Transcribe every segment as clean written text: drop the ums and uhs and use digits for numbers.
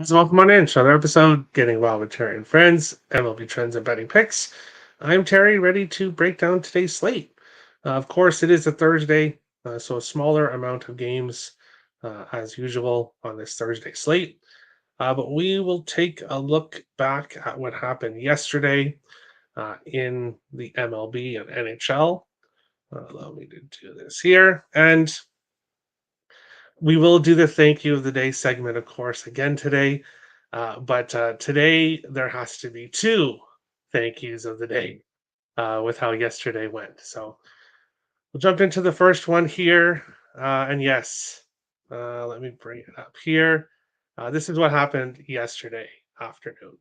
Lads, welcome on in. Another episode, Getting Wild with Terry and Friends, MLB Trends and Betting Picks. I'm Terry, ready to break down today's slate. Of course, it is a Thursday, so a smaller amount of games as usual on this Thursday slate. But we will take a look back at what happened yesterday in the MLB and NHL. Allow me to do this here. And we will do the thank you of the day segment, of course, again today. But today there has to be two thank yous of the day with how yesterday went. So we'll jump into the first one here. And yes, let me bring it up here. This is what happened yesterday afternoon.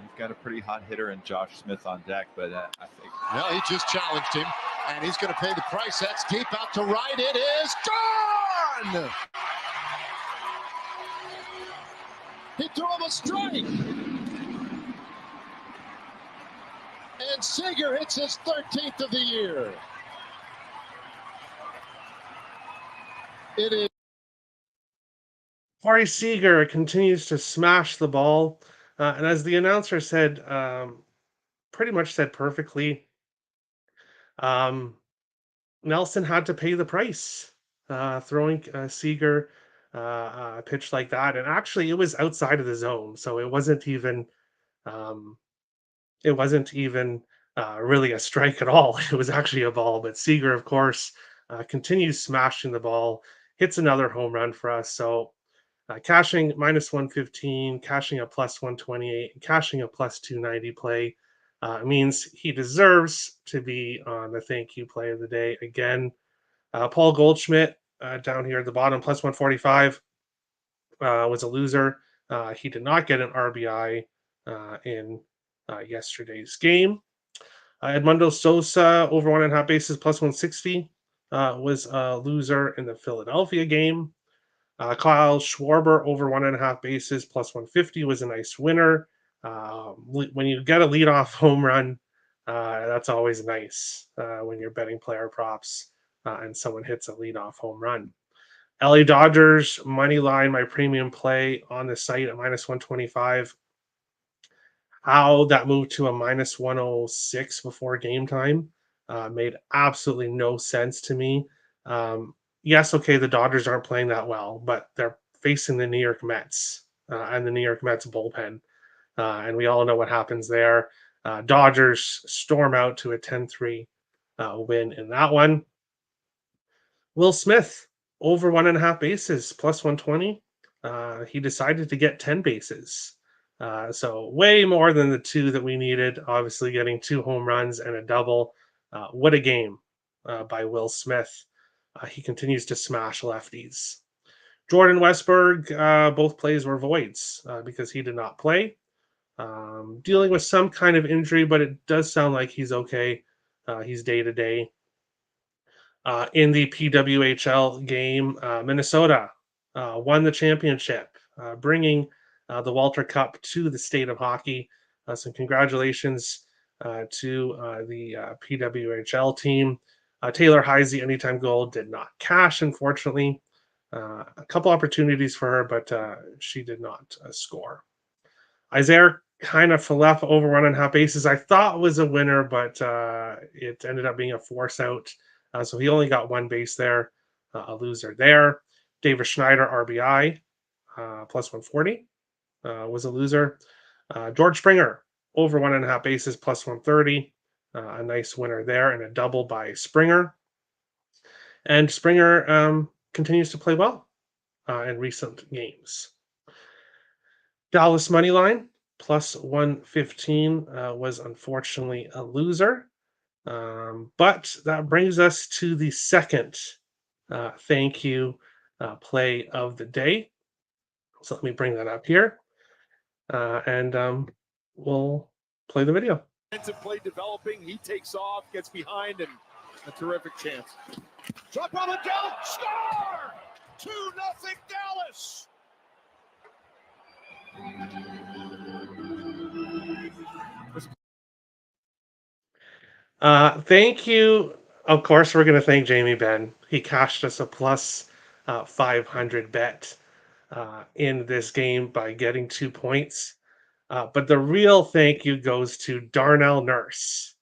You've got a pretty hot hitter in Josh Smith on deck, but I think... Well, he just challenged him, and he's going to pay the price. That's deep out to right. It is gone! He threw him a strike. And Seager hits his 13th of the year. It is. Corey Seager continues to smash the ball. And as the announcer said, pretty much said perfectly, Nelson had to pay the price throwing Seager a pitch like that. And actually, it was outside of the zone, so it wasn't even really a strike at all. It was actually a ball. But Seager, of course, continues smashing the ball, hits another home run for us. So cashing minus 115, cashing a plus 128, and cashing a plus 290 play means he deserves to be on the thank you play of the day again. Paul Goldschmidt down here at the bottom, plus 145, was a loser. He did not get an RBI in yesterday's game. Edmundo Sosa, over 1.5 bases, plus 160, was a loser in the Philadelphia game. Kyle Schwarber, over 1.5 bases, plus 150, was a nice winner. When you get a leadoff home run, that's always nice when you're betting player props and someone hits a leadoff home run. LA Dodgers money line, my premium play on the site at minus 125. How that moved to a minus 106 before game time made absolutely no sense to me. Yes, okay, the Dodgers aren't playing that well, but they're facing the New York Mets and the New York Mets bullpen. And we all know what happens there. Dodgers storm out to a 10-3 win in that one. Will Smith, over 1.5 bases, plus 120. He decided to get 10 bases. So way more than the two that we needed, obviously getting 2 home runs and a double. What a game by Will Smith. He continues to smash lefties. Jordan Westberg, both plays were voids because he did not play. Dealing with some kind of injury, but it does sound like he's okay. He's day-to-day. In the PWHL game, Minnesota won the championship, bringing the Walter Cup to the state of hockey. So congratulations to the PWHL team. Taylor Heisey, anytime goal, did not cash, unfortunately. A couple opportunities for her, but she did not score. Isaiah kind of Falefa, over 1.5 bases, I thought was a winner, but it ended up being a force out. So he only got 1 base there, a loser there. David Schneider, RBI, plus 140, was a loser. George Springer, over 1.5 bases, plus 130, a nice winner there, and a double by Springer. And Springer continues to play well in recent games. Dallas money line, plus 115, was unfortunately a loser. But that brings us to the second thank you play of the day. So let me bring that up here. And we'll play the video. Play developing, he takes off, gets behind, and a terrific chance. Drop on the Dallas, score! 2-0 Dallas! Thank you. Of course, we're going to thank Jamie Benn. He cashed us a plus 500 bet in this game by getting 2 points. But the real thank you goes to Darnell Nurse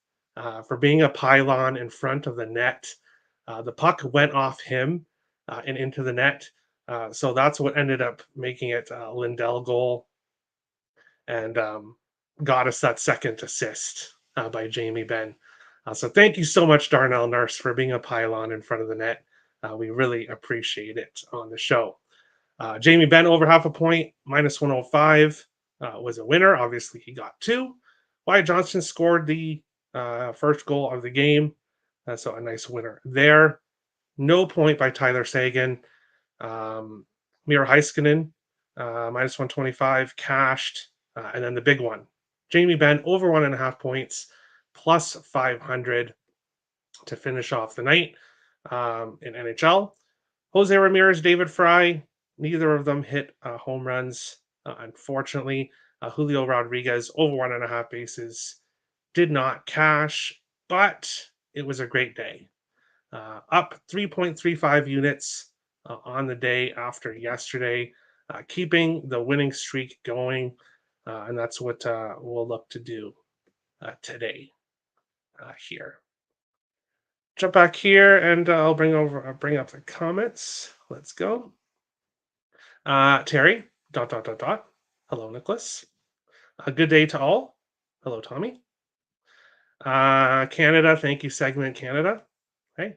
for being a pylon in front of the net. The puck went off him and into the net. So that's what ended up making it a Lindell goal and got us that second assist by Jamie Benn. So thank you so much, Darnell Nurse, for being a pylon in front of the net. We really appreciate it on the show. Jamie Benn over half a point, minus 105, was a winner. Obviously, he got 2. Wyatt Johnston scored the first goal of the game. So a nice winner there. No point by Tyler Sagan. Miro Heiskanen, minus 125, cashed. And then the big one, Jamie Benn over 1.5 points, plus 500 to finish off the night in NHL. Jose Ramirez, David Fry, neither of them hit home runs, unfortunately. Julio Rodriguez over 1.5 bases did not cash, but it was a great day. Up 3.35 units on the day after yesterday, keeping the winning streak going. And that's what we'll look to do today here. Jump back here and I'll bring up the comments. Let's go. Terry, ... Hello, Nicholas. A good day to all. Hello, Tommy. Canada, thank you, Segment Canada. Hey.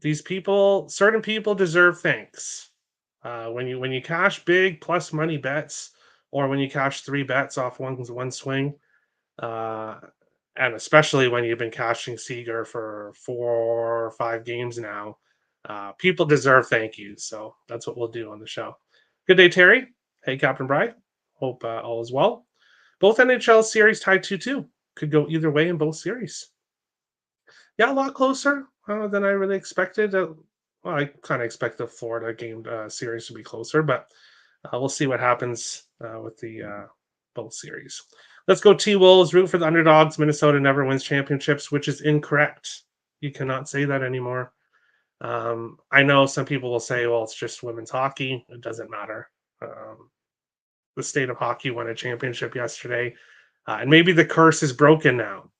These people, certain people deserve thanks. When you cash big plus money bets, or when you cash 3 bets off one swing, and especially when you've been cashing Seager for 4 or 5 games now, people deserve thank yous. So that's what we'll do on the show. Good day, Terry. Hey, Captain Bry. Hope all is well. Both NHL series tied 2-2. Could go either way in both series. Yeah, a lot closer than I really expected. Well, I kind of expect the Florida game series to be closer, but we'll see what happens with the both series. Let's go T-Wolves. Root for the underdogs. Minnesota never wins championships, which is incorrect. You cannot say that anymore. I know some people will say, well, it's just women's hockey. It doesn't matter. The state of hockey won a championship yesterday. And maybe the curse is broken now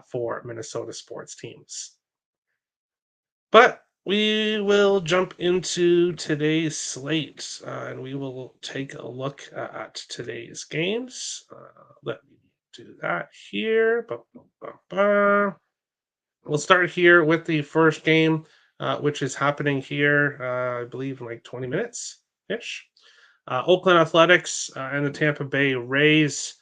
for Minnesota sports teams. But we will jump into today's slate and we will take a look at today's games. Let me do that here. We'll start here with the first game, which is happening here, I believe, in like 20 minutes-ish. Oakland Athletics and the Tampa Bay Rays.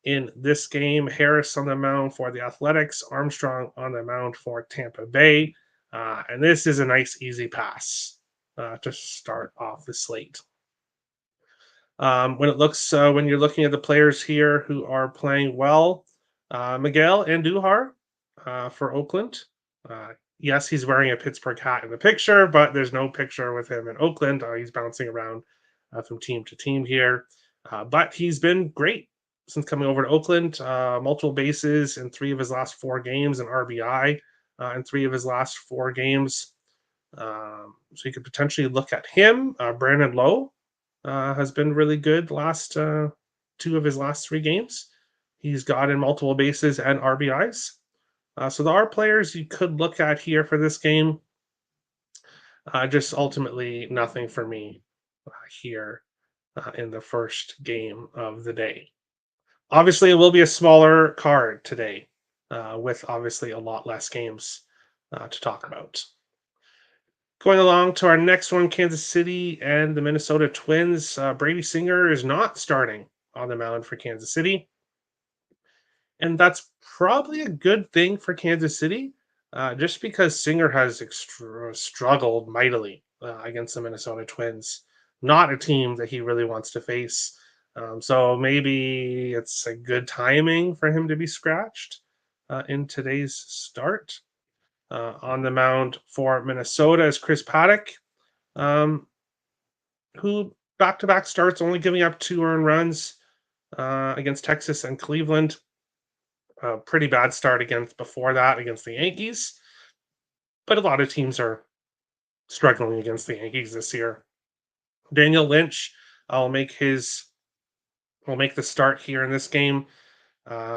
In this game, Harris on the mound for the Athletics, Armstrong on the mound for Tampa Bay. And this is a nice, easy pass to start off the slate. When you're looking at the players here who are playing well, Miguel Andujar for Oakland. Yes, he's wearing a Pittsburgh hat in the picture, but there's no picture with him in Oakland. He's bouncing around from team to team here. But he's been great since coming over to Oakland. Multiple bases in 3 of his last 4 games, and RBI in 3 of his last 4 games. So you could potentially look at him. Brandon Lowe has been really good last 2 of his last 3 games. He's gotten multiple bases and RBIs. So there are players you could look at here for this game. Just ultimately nothing for me here in the first game of the day. Obviously, it will be a smaller card today with obviously a lot less games to talk about. Going along to our next one, Kansas City and the Minnesota Twins. Brady Singer is not starting on the mound for Kansas City. And that's probably a good thing for Kansas City, just because Singer has struggled mightily against the Minnesota Twins. Not a team that he really wants to face. So maybe it's a good timing for him to be scratched in today's start. On the mound for Minnesota is Chris Paddock, who back-to-back starts only giving up 2 earned runs against Texas and Cleveland. A pretty bad start before that against the Yankees. But a lot of teams are struggling against the Yankees this year. Daniel Lynch, I'll make the start here in this game.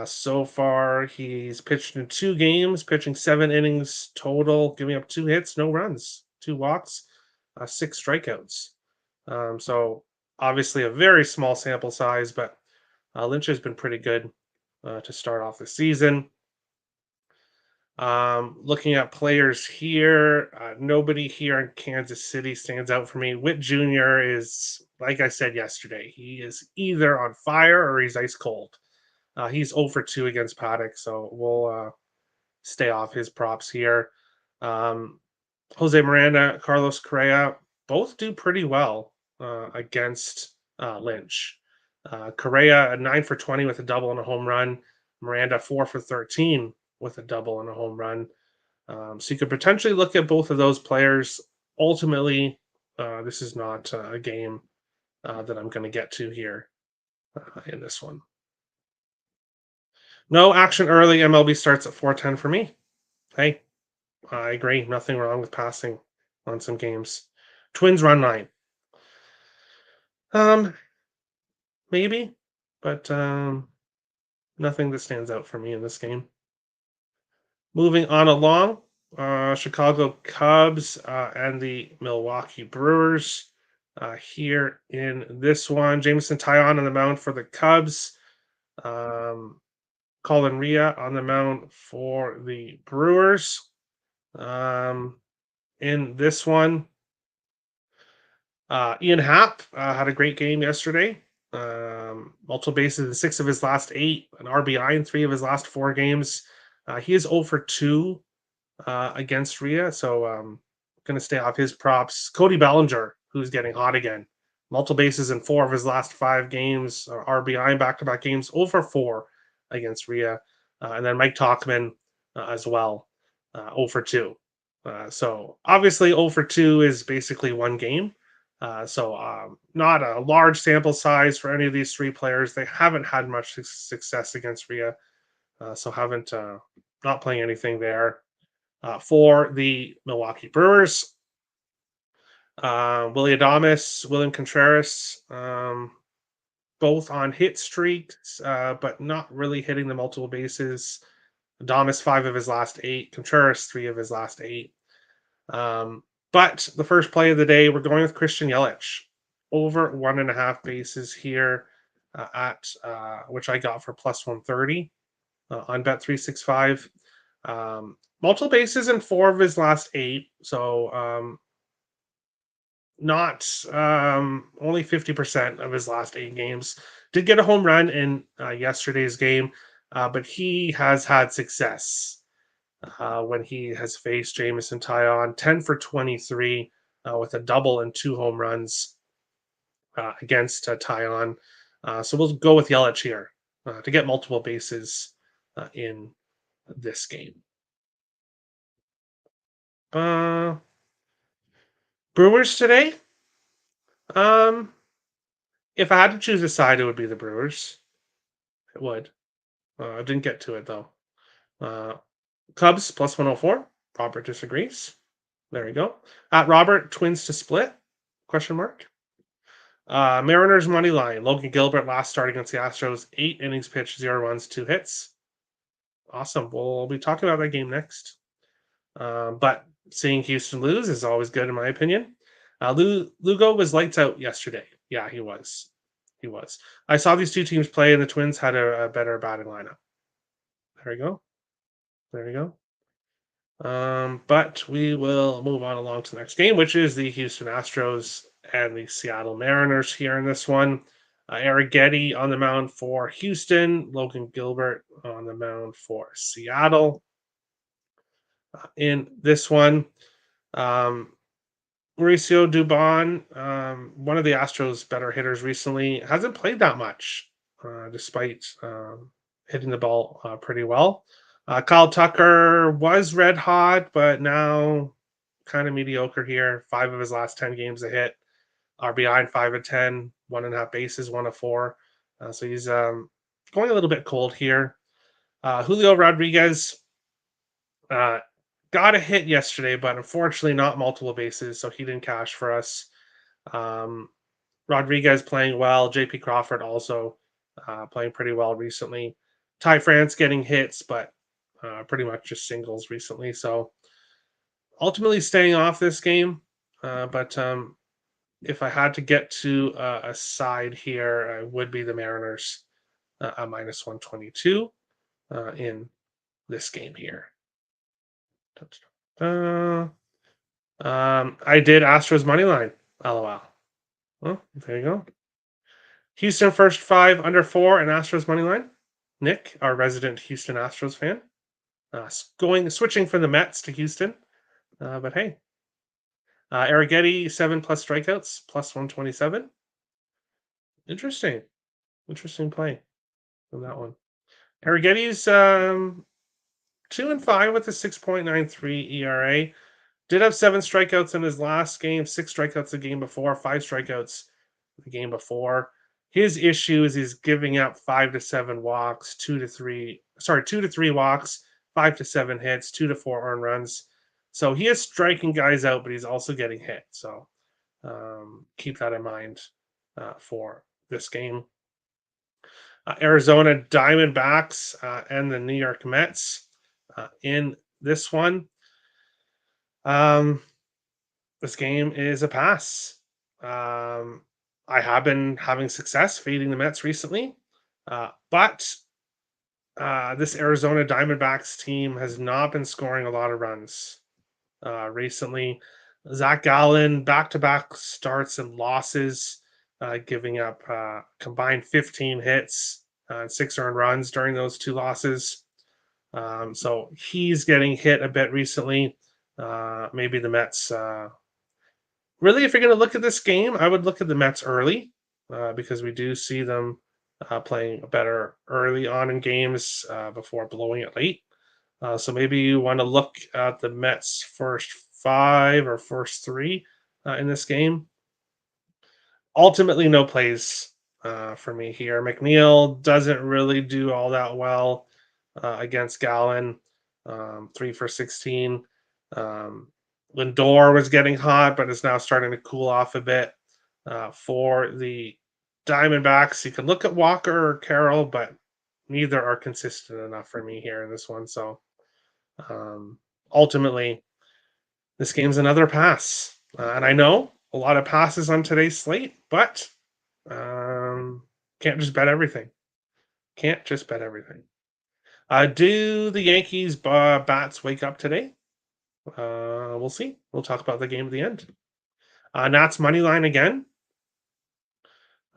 So far, he's pitched in 2 games, pitching 7 innings total, giving up 2 hits, no runs, 2 walks, 6 strikeouts. So obviously a very small sample size, but Lynch has been pretty good to start off the season. Looking at players here, nobody here in Kansas City stands out for me. Witt Jr. is, like I said yesterday, he is either on fire or he's ice cold. He's 0 for 2 against Paddock, so we'll stay off his props here. Jose Miranda, Carlos Correa, both do pretty well against Lynch. Correa, a 9 for 20 with a double and a home run. Miranda, 4 for 13 with a double and a home run. So you could potentially look at both of those players. Ultimately, this is not a game that I'm going to get to here in this one. No action early. MLB starts at 4:10 for me. Hey, I agree. Nothing wrong with passing on some games. Twins run line. Maybe, but nothing that stands out for me in this game. Moving on along, Chicago Cubs and the Milwaukee Brewers. Here in this one, Jameson Taillon on the mound for the Cubs. Colin Ria on the mound for the Brewers. In this one, Ian Happ had a great game yesterday. Multiple bases in 6 of his last 8, an RBI in 3 of his last 4 games. He is 0 for 2 against Ria, so going to stay off his props. Cody Bellinger, who's getting hot again. Multiple bases in 4 of his last 5 games, RBI in back-to-back games, 0 for 4 against Ria. And then Mike Tauchman as well, 0 for 2. So obviously 0 for 2 is basically 1 game. So not a large sample size for any of these 3 players. They haven't had much success against Ria, so haven't not playing anything there. For the Milwaukee Brewers, Willie Adames, William Contreras, both on hit streaks, but not really hitting the multiple bases. Adames 5 of his last 8, Contreras 3 of his last 8. But the first play of the day, we're going with Christian Yelich over 1.5 bases here at which I got for plus 130 on Bet365. Multiple bases in 4 of his last 8, so not only 50% of his last 8 games. Did get a home run in yesterday's game, but he has had success when he has faced Jameson Taillon, 10 for 23 with a double and 2 home runs against Taillon. So we'll go with Yelich here to get multiple bases in this game. Brewers today. If I had to choose a side, it would be the Brewers. It would. I didn't get to it though. Cubs plus 104. Robert disagrees. There we go. At Robert, Twins to split? Question mark. Mariners money line. Logan Gilbert last start against the Astros. 8 innings pitched, 0 runs, 2 hits. Awesome. We'll be talking about that game next. But seeing Houston lose is always good in my opinion. Lugo was lights out yesterday. Yeah, he was. I saw these 2 teams play, and the Twins had a better batting lineup. There you go. But we will move on along to the next game, which is the Houston Astros and the Seattle Mariners here in this one. Eric Getty on the mound for Houston, Logan Gilbert on the mound for Seattle. In this one, Mauricio Dubon, one of the Astros' better hitters recently, hasn't played that much, despite hitting the ball pretty well. Kyle Tucker was red hot, but now kind of mediocre here. 5 of his last 10 games a hit. RBI in 5 of 10, 1.5 bases, 1 of 4. So he's going a little bit cold here. Julio Rodriguez, got a hit yesterday, but unfortunately not multiple bases, so he didn't cash for us. Rodriguez playing well. JP Crawford also playing pretty well recently. Ty France getting hits, but pretty much just singles recently. So ultimately staying off this game. But if I had to get to a side here, it would be the Mariners a minus 122 in this game here. I did Astros money line. LOL. Well, there you go. Houston first 5 under 4 and Astros money line. Nick, our resident Houston Astros fan, switching from the Mets to Houston. But hey, Arrighetti 7+ strikeouts plus 127. Interesting play from that one. Arrighetti's 2-5 with a 6.93 ERA. Did have 7 strikeouts in his last game, 6 strikeouts the game before, 5 strikeouts the game before. His issue is he's giving up 5 to 7 walks, 2 to 3 walks, 5 to 7 hits, 2 to 4 earned runs. So he is striking guys out, but he's also getting hit. So keep that in mind for this game. Arizona Diamondbacks and the New York Mets in this one. This game is a pass. I have been having success fading the Mets recently, but this Arizona Diamondbacks team has not been scoring a lot of runs recently. Zach Gallen, back-to-back starts and losses, giving up combined 15 hits and 6 earned runs during those 2 losses. So he's getting hit a bit recently. Maybe the Mets... Really, if you're going to look at this game, I would look at the Mets early because we do see them playing better early on in games before blowing it late. So maybe you want to look at the Mets' first 5 or first 3 in this game. Ultimately, no plays for me here. McNeil doesn't really do all that well against Gallen, 3 for 16. Lindor was getting hot, but is now starting to cool off a bit. For the Diamondbacks, you can look at Walker or Carroll, but neither are consistent enough for me here in this one. So ultimately, this game's another pass. And I know a lot of passes on today's slate, but can't just bet everything. Do the Yankees bats wake up today? We'll see. We'll talk about the game at the end. Nats money line again.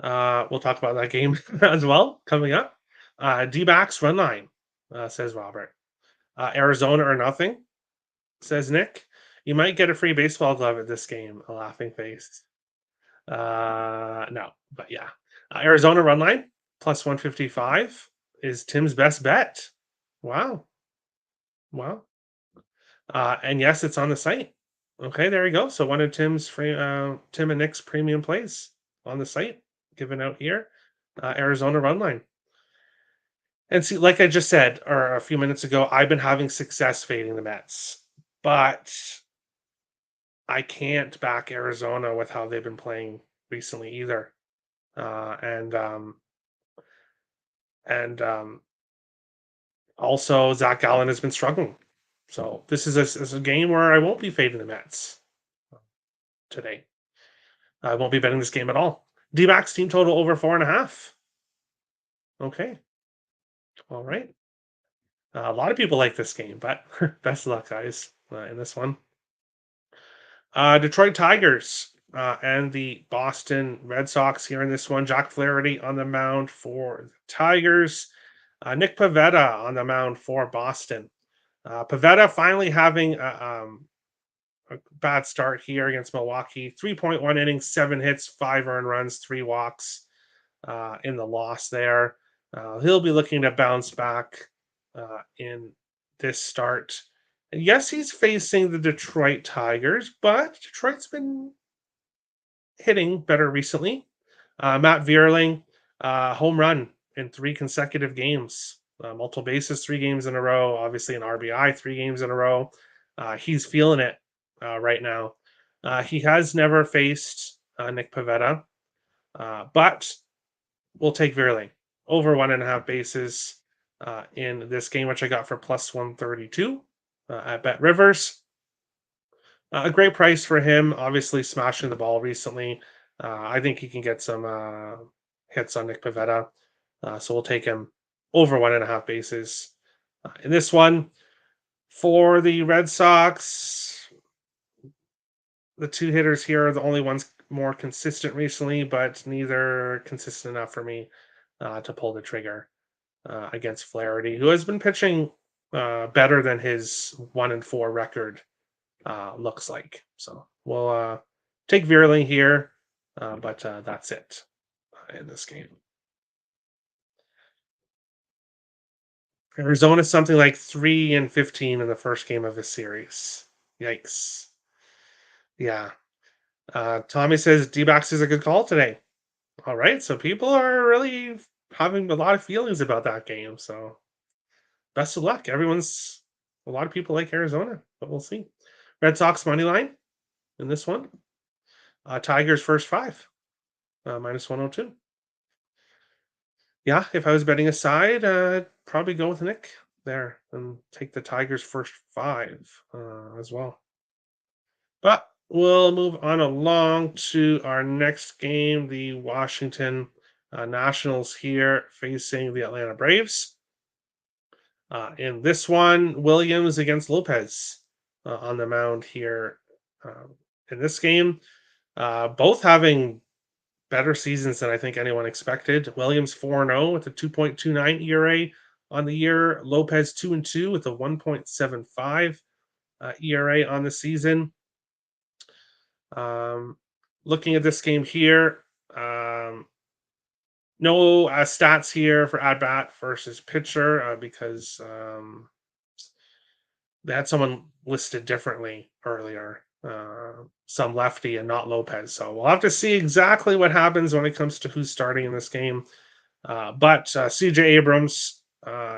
We'll talk about that game as well coming up. D-backs run line, says Robert. Arizona or nothing, says Nick. You might get a free baseball glove at this game. A laughing face. No, but yeah. Arizona run line plus 155 is Tim's best bet. Wow. And yes, it's on the site. Okay, there you go. So one of Tim's Tim and Nick's premium plays on the site given out here. Arizona run line. And see, like I just said, or a few minutes ago, I've been having success fading the Mets, but I can't back Arizona with how they've been playing recently either. Also Zach Gallen has been struggling. So this is a game where I won't be fading the Mets today. I won't be betting this game at all. D-backs team total over 4.5. Okay. All right. A lot of people like this game, but best of luck, guys, in this one. Detroit Tigers and the Boston Red Sox here in this one. Jack Flaherty on the mound for the Tigers. Nick Pivetta on the mound for Boston. Pivetta finally having a bad start here against Milwaukee. 3.1 innings, 7 hits, 5 earned runs, 3 walks in the loss there. He'll be looking to bounce back in this start. And yes, he's facing the Detroit Tigers, but Detroit's been hitting better recently. Matt Vierling, home run in 3 consecutive games. Multiple bases, 3 games in a row. Obviously, an RBI, 3 games in a row. He's feeling it right now. He has never faced Nick Pivetta, but we'll take Virling over 1.5 bases in this game, which I got for plus 132 at Bet Rivers. A great price for him, obviously smashing the ball recently. I think he can get some hits on Nick Pivetta. So we'll take him over 1.5 bases. In this one, for the Red Sox, the two hitters here are the only ones more consistent recently, but neither consistent enough for me to pull the trigger against Flaherty, who has been pitching better than his 1-4 record looks like. So we'll take Virling here, but that's it in this game. Arizona something like 3-15 in the first game of the series. Yikes. Yeah. Tommy says D-backs is a good call today. All right. So people are really having a lot of feelings about that game. So best of luck. A lot of people like Arizona, but we'll see. Red Sox money line in this one. Tigers first 5, minus 102. Yeah, if I was betting a side, I'd probably go with Nick there and take the Tigers first 5 as well. But we'll move on along to our next game, the Washington Nationals here facing the Atlanta Braves. In this one, Williams against Lopez on the mound here in this game. Both having better seasons than I think anyone expected. Williams 4-0 with a 2.29 ERA on the year. Lopez 2-2 with a 1.75 ERA on the season. Looking at this game here, no stats here for at bat versus pitcher because they had someone listed differently earlier. Some lefty and not Lopez. So we'll have to see exactly what happens when it comes to who's starting in this game. But CJ Abrams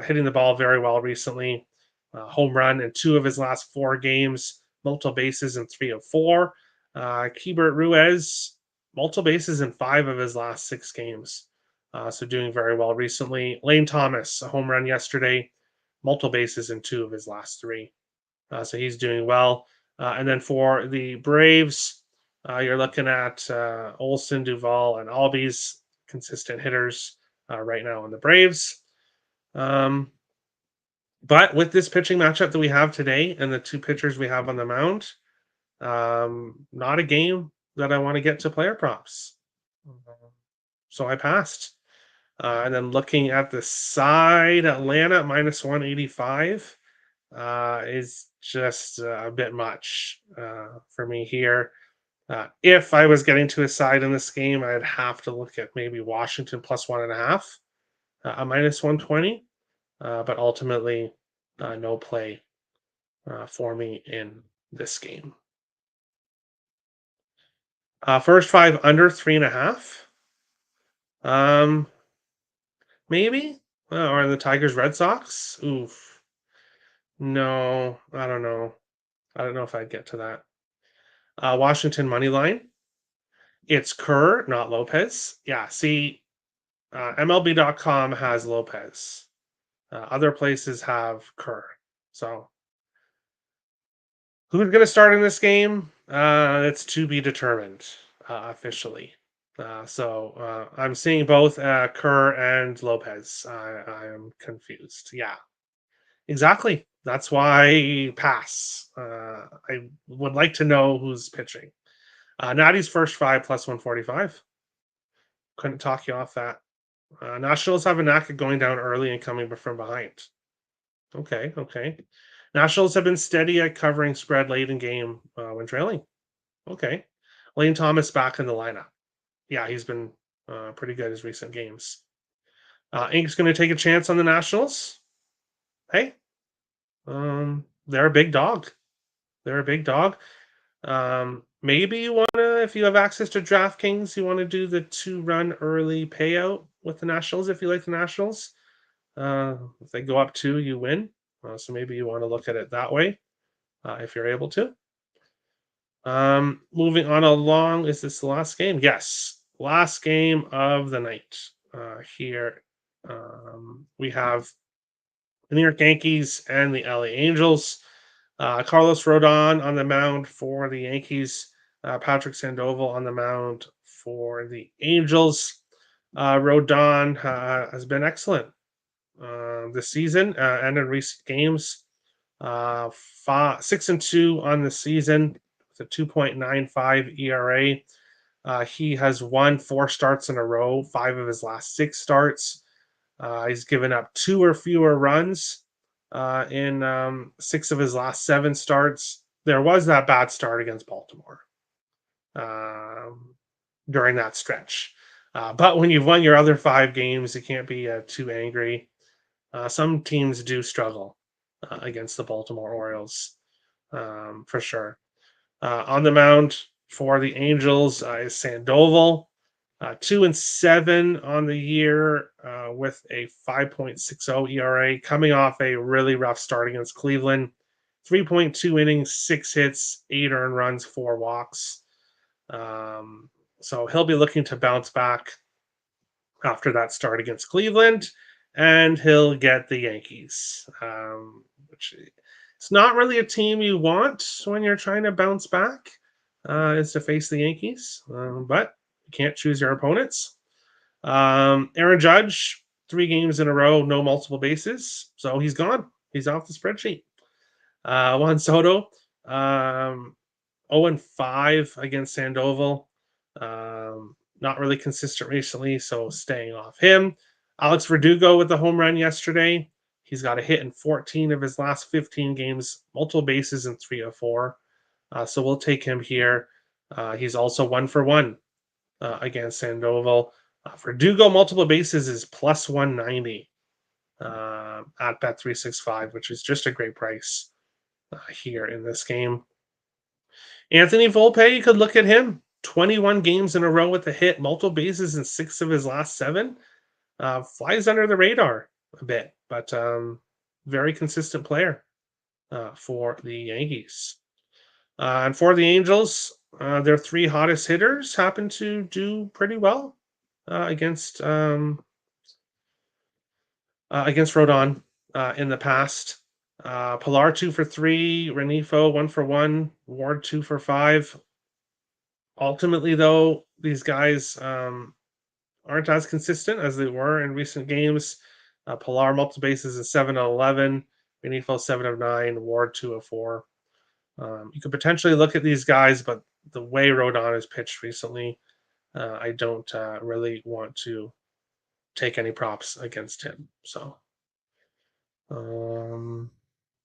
hitting the ball very well recently. Home run in 2 of his last 4 games, multiple bases in 3 of 4. Keibert Ruiz, multiple bases in 5 of his last 6 games. So doing very well recently. Lane Thomas, a home run yesterday, multiple bases in 2 of his last 3. So he's doing well. And then for the Braves, you're looking at Olsen, Duvall, and Albies, consistent hitters right now on the Braves. But with this pitching matchup that we have today and the 2 pitchers we have on the mound, not a game that I want to get to player props. So I passed. And then looking at the side, Atlanta minus 185 is just a bit much for me here. If I was getting to a side in this game, I'd have to look at maybe Washington plus 1.5, a minus 120. But ultimately, no play for me in this game. First 5 under 3.5. Maybe. Or the Tigers Red Sox. Oof. No, I don't know. I don't know if I'd get to that. Washington money line. It's Kerr, not Lopez. Yeah, see, MLB.com has Lopez. Other places have Kerr. So who's going to start in this game? It's to be determined officially. So I'm seeing both Kerr and Lopez. I am confused. Yeah, exactly. That's why pass. I would like to know who's pitching. Natty's first 5 plus 145. Couldn't talk you off that. Nationals have a knack of going down early and coming from behind. Okay. Nationals have been steady at covering spread late in game when trailing. Okay. Lane Thomas back in the lineup. Yeah, he's been pretty good his recent games. Ink's going to take a chance on the Nationals. Hey, they're a big dog. Maybe you want to, if you have access to DraftKings, you want to do the 2-run early payout with the Nationals if you like the Nationals. If they go up 2, you win. So maybe you want to look at it that way. if you're able to. Moving on along, is this the last game? Yes, last game of the night. Here, we have the New York Yankees and the LA Angels. Carlos Rodon on the mound for the Yankees. Patrick Sandoval on the mound for the Angels. Rodon has been excellent this season and in recent games. 6-2 on the season with a 2.95 ERA. He has won 4 starts in a row, 5 of his last 6 starts. He's given up 2 or fewer runs in 6 of his last 7 starts. There was that bad start against Baltimore during that stretch. But when you've won your other 5 games, you can't be too angry. Some teams do struggle against the Baltimore Orioles, for sure. On the mound for the Angels is Sandoval, 2-7 on the year with a 5.60 ERA, coming off a really rough start against Cleveland. 3.2 innings, 6 hits, 8 earned runs, 4 walks. So he'll be looking to bounce back after that start against Cleveland, and he'll get the Yankees, which it's not really a team you want when you're trying to bounce back, is to face the Yankees, but you can't choose your opponents. Aaron Judge, 3 games in a row, no multiple bases, so he's gone. He's off the spreadsheet. Juan Soto, 0-5 against Sandoval. Not really consistent recently, so staying off him. Alex Verdugo with the home run yesterday. He's got a hit in 14 of his last 15 games, multiple bases in 3 of 4. So we'll take him here. He's also 1 for 1 against Sandoval. Verdugo multiple bases is plus 190 at Bet365, which is just a great price here in this game. Anthony Volpe, you could look at him. 21 games in a row with a hit, multiple bases in 6 of his last 7. Flies under the radar a bit, but very consistent player for the Yankees. And for the Angels, their 3 hottest hitters happen to do pretty well against Rodon in the past. Pilar 2 for 3, Renifo 1 for 1, Ward 2 for 5. Ultimately, though, these guys aren't as consistent as they were in recent games. Pilar multiple bases is 7 of 11, Renifo 7 of 9, Ward 2 of 4. You could potentially look at these guys, but the way Rodon has pitched recently, I don't really want to take any props against him. So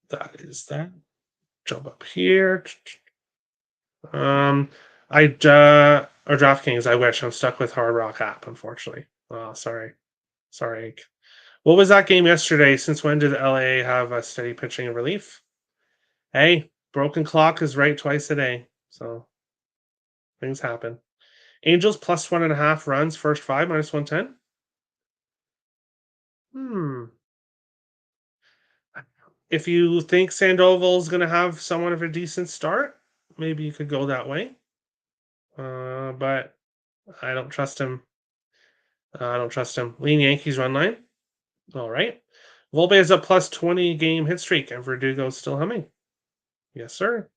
that is that. Jump up here. Or DraftKings, I wish. I'm stuck with Hard Rock app, unfortunately. Oh, sorry. What was that game yesterday? Since when did LA have a steady pitching and relief? Hey, broken clock is right twice a day. So things happen. Angels plus 1.5 runs, first 5, minus 110. If you think Sandoval's going to have somewhat of a decent start, maybe you could go that way. But I don't trust him. Lean Yankees run line. All right. Volpe is a plus 20 game hit streak, and Verdugo's still humming. Yes, sir.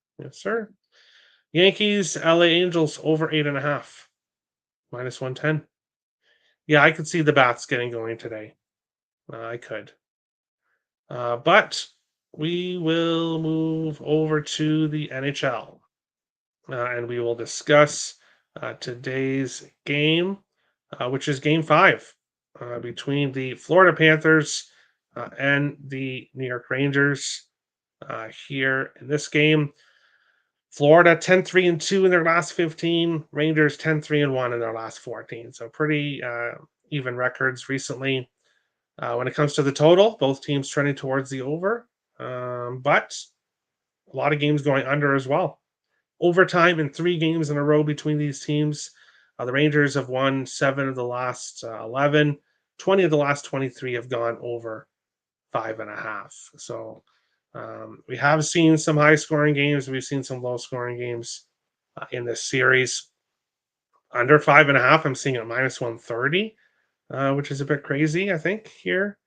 Yankees, LA Angels over 8.5, minus 110. Yeah, I could see the bats getting going today. I could. But we will move over to the NHL, and we will discuss today's game, which is Game 5 between the Florida Panthers and the New York Rangers. Here in this game, Florida 10-3-2 in their last 15, Rangers 10-3-1 in their last 14. So pretty even records recently. When it comes to the total, both teams trending towards the over, but a lot of games going under as well. Overtime in 3 games in a row between these teams. The Rangers have won 7 of the last 11. 20 of the last 23 have gone over 5.5. So We have seen some high scoring games. We've seen some low scoring games in this series. Under 5.5, I'm seeing at minus 130, which is a bit crazy, I think, here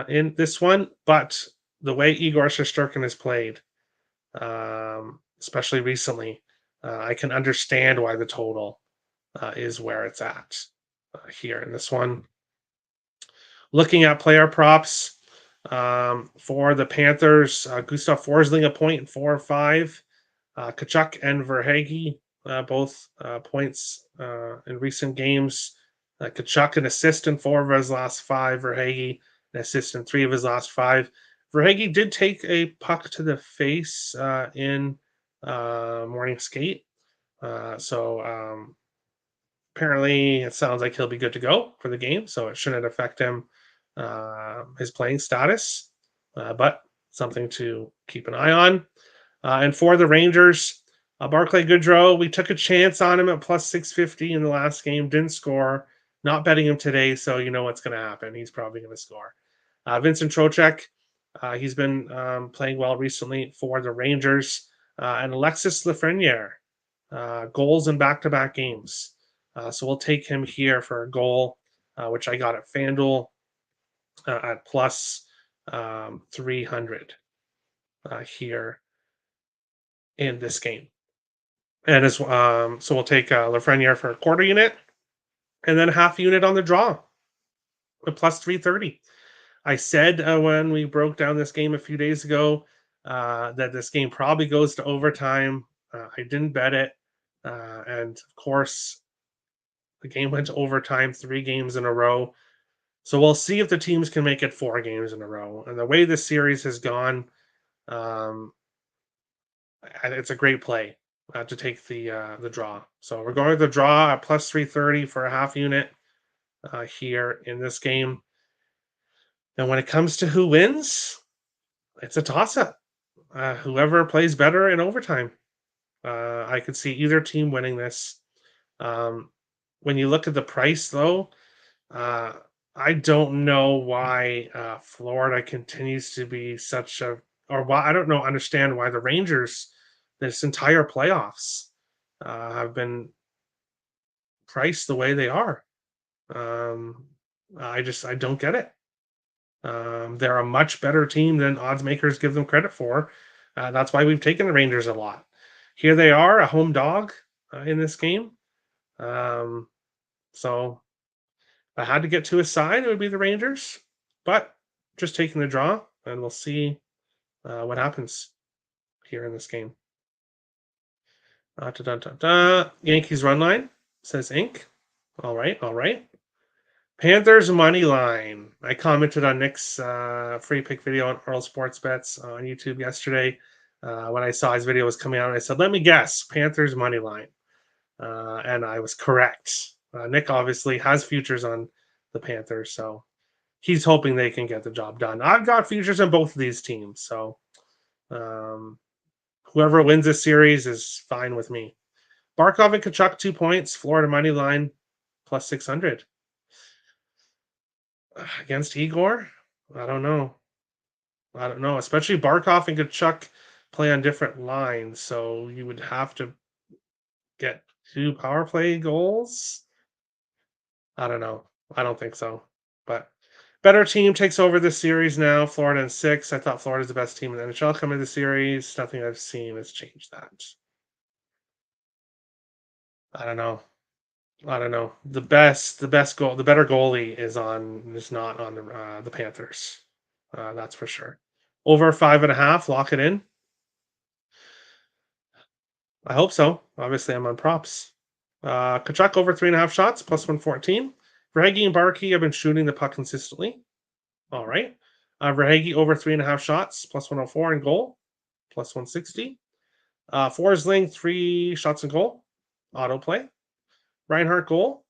in this one. But the way Igor Shesterkin has played, especially recently, I can understand why the total is where it's at here in this one. Looking at player props for the Panthers, Gustav Forsling a point in 4 or 5. Kachuk and Verhaeghe, both points in recent games. Kachuk an assist in 4 of his last 5. Verhaeghe an assist in 3 of his last 5. Verhaeghe did take a puck to the face in morning skate. So apparently it sounds like he'll be good to go for the game, so it shouldn't affect him, his playing status, but something to keep an eye on. And for the Rangers, Barclay Goodrow, we took a chance on him at plus 650 in the last game, didn't score. Not betting him today, so you know what's going to happen. He's probably going to score. Vincent Trocheck, he's been playing well recently for the Rangers. And Alexis Lafreniere, goals in back-to-back games. So we'll take him here for a goal, which I got at FanDuel at plus 300 here in this game. And as so we'll take Lafreniere for a quarter unit and then a half unit on the draw at plus 330. I said when we broke down this game a few days ago that this game probably goes to overtime. I didn't bet it. And of course, the game went to overtime 3 games in a row. So we'll see if the teams can make it 4 games in a row. And the way this series has gone, it's a great play to take the draw. So we're going to the draw at plus 330 for a half unit here in this game. And when it comes to who wins, it's a toss-up. Whoever plays better in overtime. I could see either team winning this. When you look at the price, though, I don't know why Florida continues to be such a, or why I don't know, understand why the Rangers, this entire playoffs, have been priced the way they are. I don't get it. They're a much better team than odds makers give them credit for. That's why we've taken the Rangers a lot. Here they are, a home dog in this game. So if I had to get to a side, it would be the Rangers. But just taking the draw, and we'll see what happens here in this game. Yankees run line, says Inc. All right. Panthers money line. I commented on Nick's free pick video on Earl Sports Bets on YouTube yesterday when I saw his video was coming out. And I said, let me guess, Panthers money line. And I was correct. Nick obviously has futures on the Panthers, so he's hoping they can get the job done. I've got futures on both of these teams, so whoever wins this series is fine with me. Barkov and Kachuk 2 points. Florida money line plus 600. Against Igor? I don't know. Especially Barkov and Kachuk play on different lines, so you would have to get 2 power play goals. I don't know. I don't think so. But better team takes over this series now. Florida in 6. I thought Florida's the best team in the NHL coming into the series. Nothing I've seen has changed that. I don't know. The better goalie is not on the Panthers. That's for sure. Over 5.5, lock it in. I hope so. Obviously, I'm on props. Kachuk over 3.5 shots, plus 114. Verhaeghe and Barkey have been shooting the puck consistently. All right. Verhaeghe over 3.5 shots, plus 104 in goal, plus 160. Forsling, 3 shots in goal, autoplay. Reinhardt goal.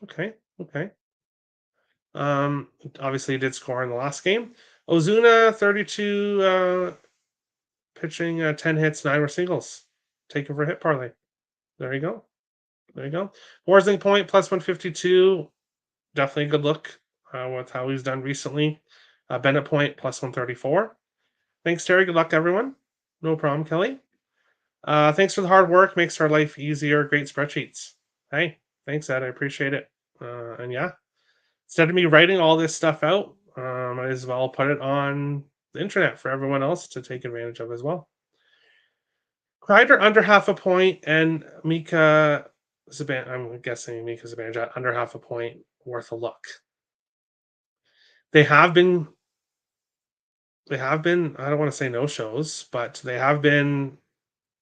Okay. Obviously he did score in the last game. Ozuna, 32 pitching, 10 hits, 9 were singles. Take him for a hit parlay. There you go. Forsling point plus 152. Definitely a good look with how he's done recently. Bennett point plus 134. Thanks, Terry. Good luck, everyone. No problem, Kelly. Thanks for the hard work. Makes our life easier. Great spreadsheets. Hey, thanks, Ed. I appreciate it. And yeah, instead of me writing all this stuff out, I might as well put it on the internet for everyone else to take advantage of as well. Kreider under half a point and Mika Ziban. I'm guessing Mika Zibanejad under half a point, worth a look. They have been, I don't want to say no shows, but they have been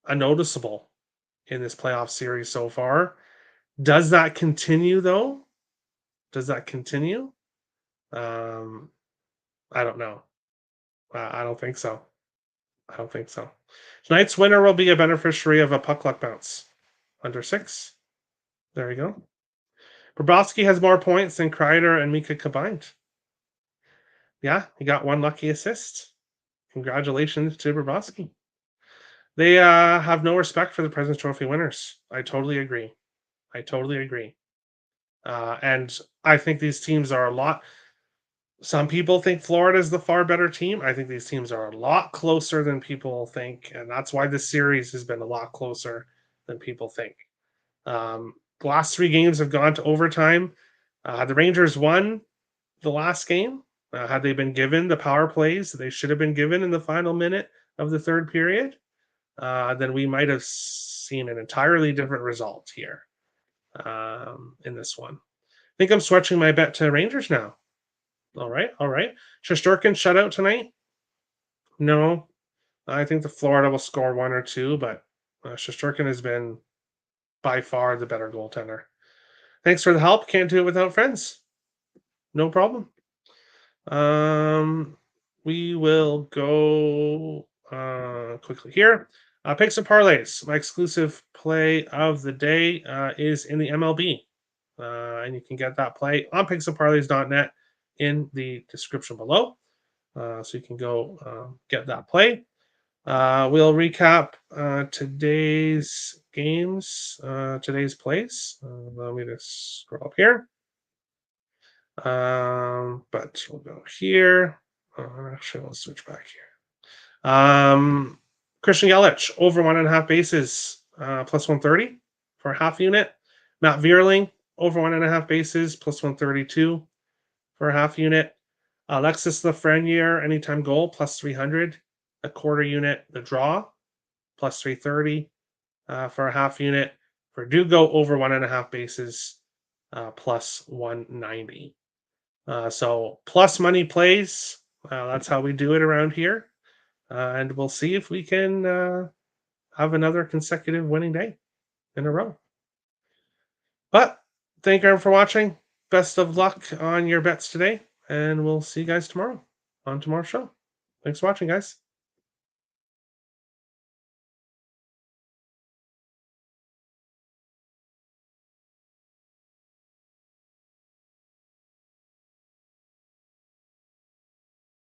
a noticeable in this playoff series so far. Does that continue though? Does that continue? I don't know. I don't think so. I don't think so. Tonight's winner will be a beneficiary of a puck luck bounce. Under 6. There you go. Bobrovsky has more points than Kreider and Mika combined. Yeah, he got 1 lucky assist. Congratulations to Bobrovsky. They have no respect for the President's Trophy winners. I totally agree. And I think these teams are a lot. Some people think Florida is the far better team. I think these teams are a lot closer than people think, and that's why this series has been a lot closer than people think. The last 3 games have gone to overtime. The Rangers won the last game. Had they been given the power plays they should have been given in the final minute of the 3rd period, then we might have seen an entirely different result here in this one. I think I'm switching my bet to Rangers now. All right. Shesterkin shutout tonight? No. I think the Florida will score 1 or 2, but Shesterkin has been by far the better goaltender. Thanks for the help. Can't do it without friends. No problem. We will go quickly here. Picks and parlays. My exclusive play of the day is in the MLB. And you can get that play on picksandparlays.net in the description below. So you can go get that play. We'll recap today's games, today's plays. Let me just scroll up here. But we'll go here. Actually, we'll switch back here. Christian Yelich, over 1.5 bases, plus 130 for a half unit. Matt Vierling, over 1.5 bases, plus 132 for a half unit. Alexis Lafreniere, anytime goal, plus 300. A quarter unit, the draw, plus 330 for a half unit. Verdugo, over 1.5 bases, plus 190. So plus money plays. That's how we do it around here. And we'll see if we can have another consecutive winning day in a row. But thank you everyone for watching. Best of luck on your bets today. And we'll see you guys tomorrow on tomorrow's show. Thanks for watching, guys.